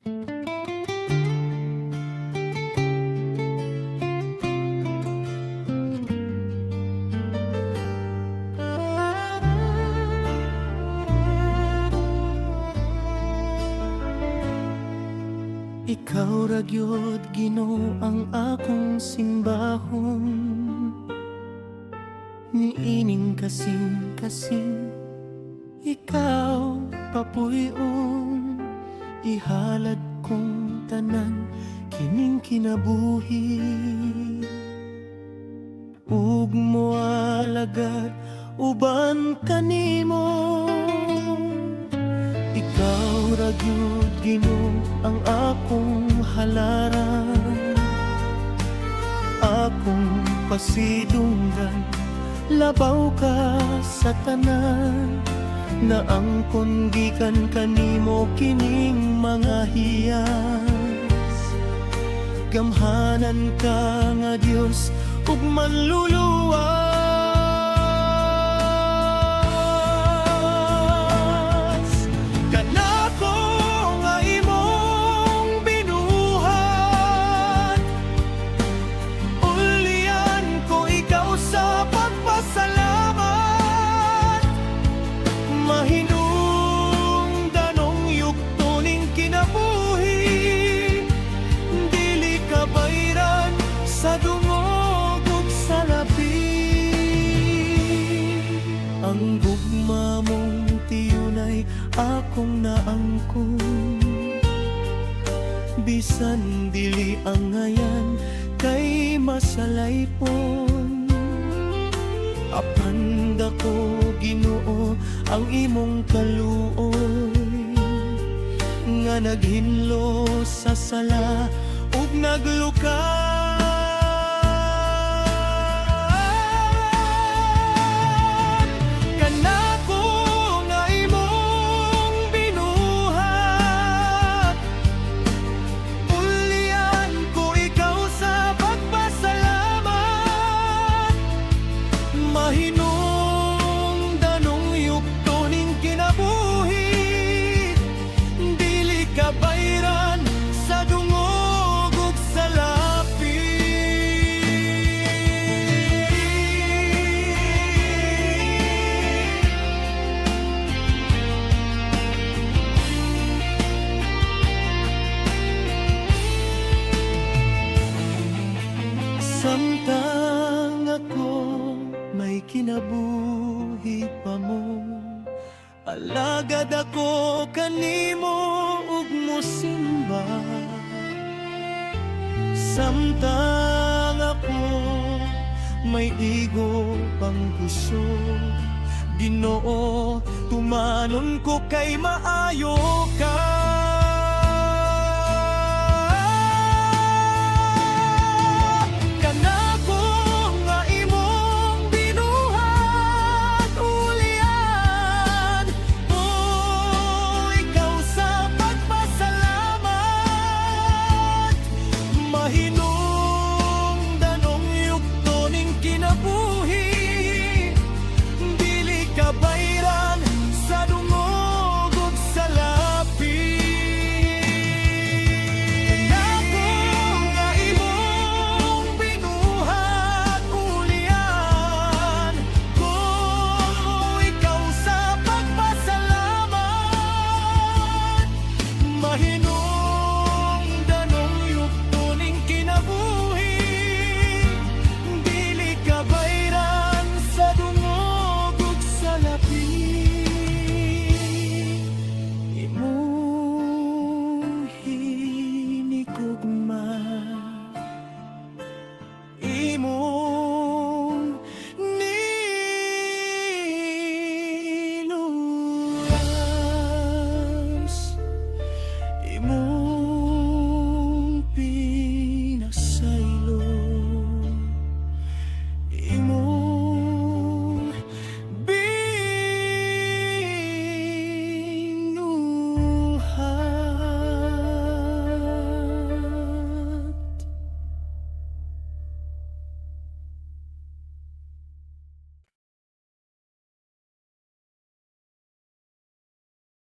Ikaw ra gyud Ginoo ang akong simbahon, niining kasing-kasing ikaw papuyon, ihalad kong tanan kining kinabuhi. Ug moalagad uban kanimo, ikaw ra gyud Ginoo ang akong halaran, akong pasidunggan, labaw ka sa tanan, na angkon gikan kanimo kining mga hiyas. Gamhanan ka nga Dios ug manluluwas, kanako nga imong binuhat, ulian ko ikaw sa pagpasalamat. Mahinungdanong yugto ning kinabuhi, dili ka bayran sa dungog ug sa labi. Ang gugma mong tiyunay akong naangkon, bisan dili ang ngayan kay masalaypon. Apan dako Ginoo ang imong kaluoy, nga naghinlo sa sala ug naglukas. Kanako nga imong binuhat, ulian ko ikaw sa pagpasalamat. Mahinungdanong yugto ning kinabuhi, dili ka bayran sa dungog ug sa lapi. Samtang ako may kinabuhi pa mo, alagad ako kanimo ug mosimba. Samtang ako may igo pang puso, Ginoo tumanon ko kay maayo.